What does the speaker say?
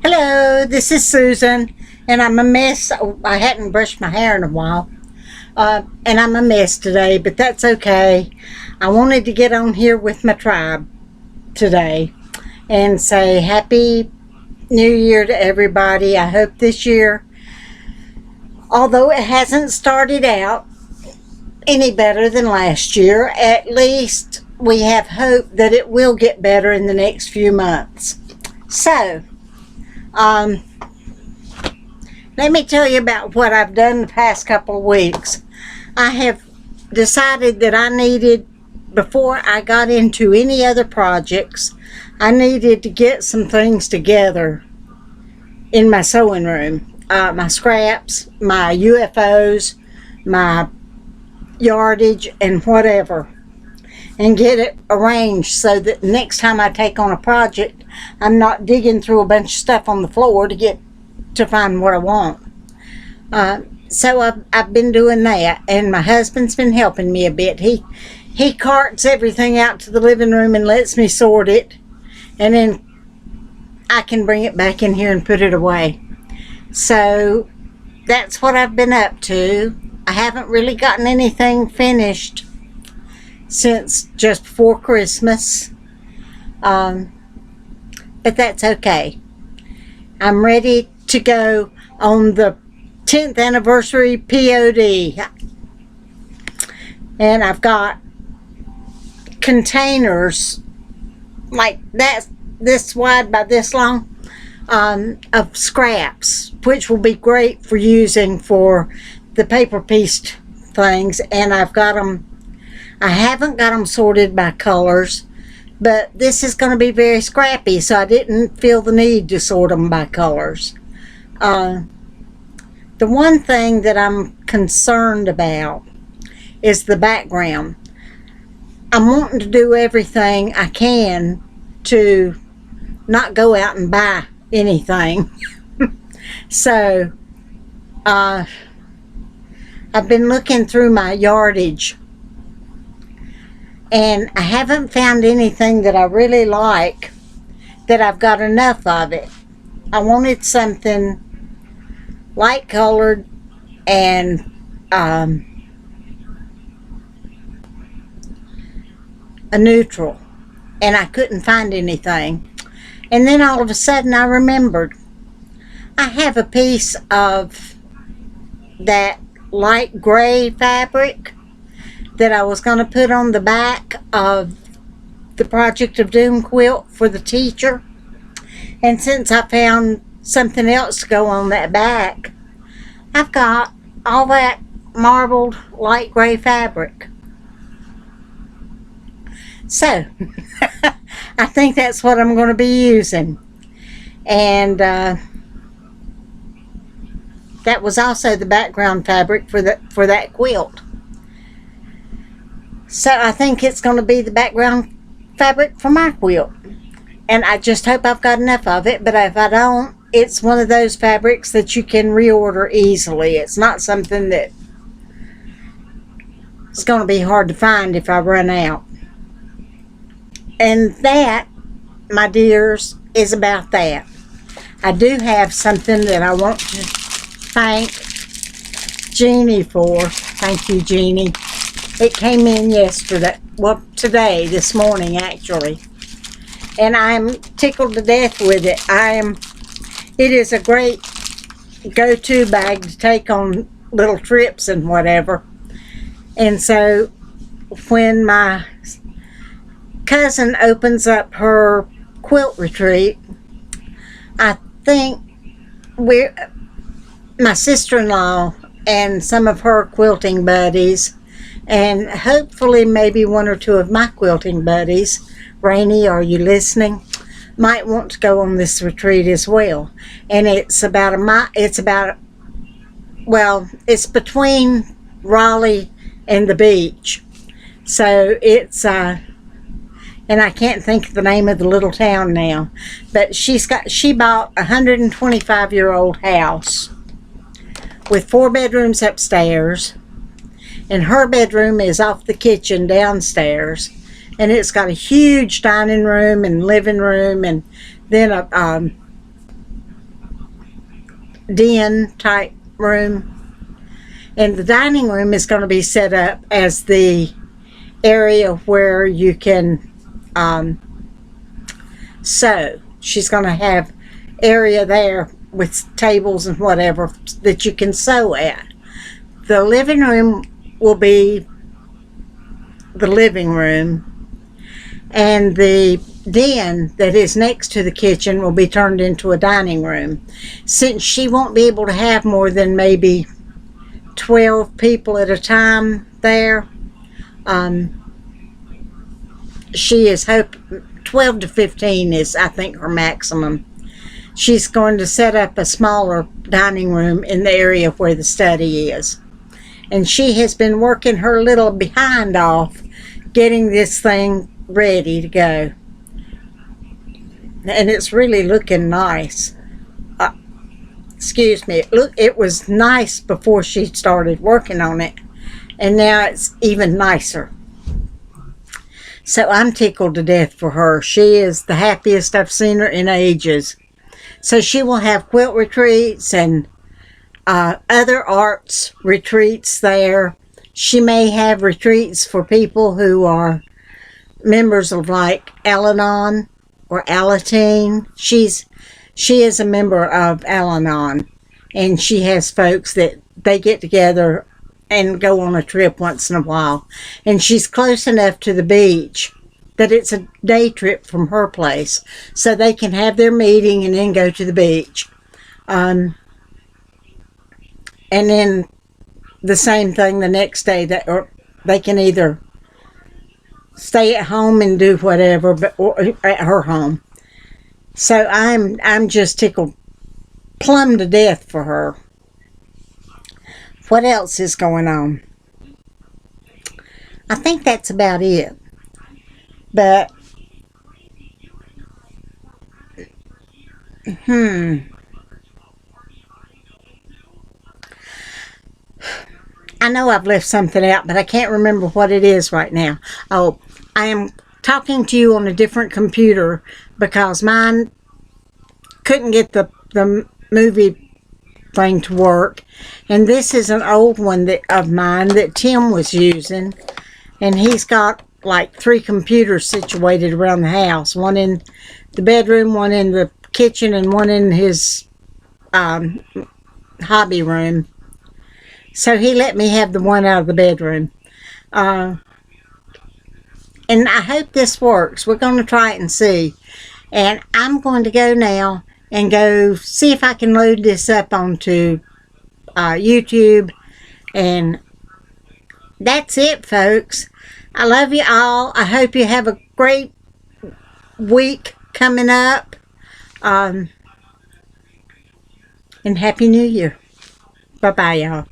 Hello, this is Susan, and I'm a mess. I hadn't brushed my hair in a while, and I'm a mess today, but that's okay. I wanted to get on here with my tribe today and say Happy New Year to everybody. I hope this year, although it hasn't started out any better than last year, at least we have hope that it will get better in the next few months. So, um, let me tell you about what I've done the past couple of weeks. I have decided that I needed, before I got into any other projects, I needed to get some things together in my sewing room. My scraps, my UFOs, my yardage, and whatever. And get it arranged so that next time I take on a project, I'm not digging through a bunch of stuff on the floor to find what I want. So I've been doing that, and my husband's been helping me a bit. He carts everything out to the living room and lets me sort it, and then I can bring it back in here and put it away. So that's what I've been up to. I haven't really gotten anything finished since just before Christmas, but that's okay. I'm ready to go on the 10th anniversary POD, and I've got containers like that, this wide by this long, of scraps, which will be great for using for the paper pieced things. And I haven't got them sorted by colors, but this is going to be very scrappy, so I didn't feel the need to sort them by colors. The one thing that I'm concerned about is the background. I'm wanting to do everything I can to not go out and buy anything. So, I've been looking through my yardage, and I haven't found anything that I really like, that I've got enough of it. I wanted something light colored and a neutral, and I couldn't find anything. And then all of a sudden I remembered I have a piece of that light gray fabric that I was going to put on the back of the Project of Doom quilt for the teacher. And since I found something else to go on that back, I've got all that marbled light gray fabric. So, I think that's what I'm going to be using. And that was also the background fabric for that quilt. So I think it's going to be the background fabric for my quilt. And I just hope I've got enough of it. But if I don't, it's one of those fabrics that you can reorder easily. It's not something that it's going to be hard to find if I run out. And that, my dears, is about that. I do have something that I want to thank Jeannie for. Thank you, Jeannie. It came in yesterday, well, today, this morning, actually. And I'm tickled to death with it. It is a great go-to bag to take on little trips and whatever. And so, when my cousin opens up her quilt retreat, I think my sister-in-law and some of her quilting buddies, and hopefully maybe one or two of my quilting buddies, Rainey, are you listening, might want to go on this retreat as well. And it's between Raleigh and the beach. So it's and I can't think of the name of the little town now, but she bought a 125-year-old house with 4 bedrooms upstairs, and her bedroom is off the kitchen downstairs, and it's got a huge dining room and living room, and then den type room. And the dining room is going to be set up as the area where you can sew. She's going to have area there with tables and whatever that you can sew at. The living room will be the living room, and the den that is next to the kitchen will be turned into a dining room. Since she won't be able to have more than maybe 12 people at a time there, she is 12 to 15 is, I think, her maximum. She's going to set up a smaller dining room in the area where the study is. And she has been working her little behind off getting this thing ready to go. And it's really looking nice. Excuse me. It was nice before she started working on it. And now it's even nicer. So I'm tickled to death for her. She is the happiest I've seen her in ages. So she will have quilt retreats and other arts retreats there. She may have retreats for people who are members of like Al-Anon or Alateen. She is a member of Al-Anon, and she has folks that they get together and go on a trip once in a while. And she's close enough to the beach that it's a day trip from her place, so they can have their meeting and then go to the beach. And then the same thing the next day, or they can either stay at home and do whatever, or at her home. So I'm just tickled plumb to death for her. What else is going on? I think that's about it. But I know I've left something out, but I can't remember what it is right now. Oh, I am talking to you on a different computer because mine couldn't get the movie thing to work. And this is an old one of mine that Tim was using. And he's got like 3 computers situated around the house. One in the bedroom, one in the kitchen, and one in his hobby room. So he let me have the one out of the bedroom. And I hope this works. We're going to try it and see. And I'm going to go now and go see if I can load this up onto YouTube. And that's it, folks. I love you all. I hope you have a great week coming up. And Happy New Year. Bye-bye, y'all.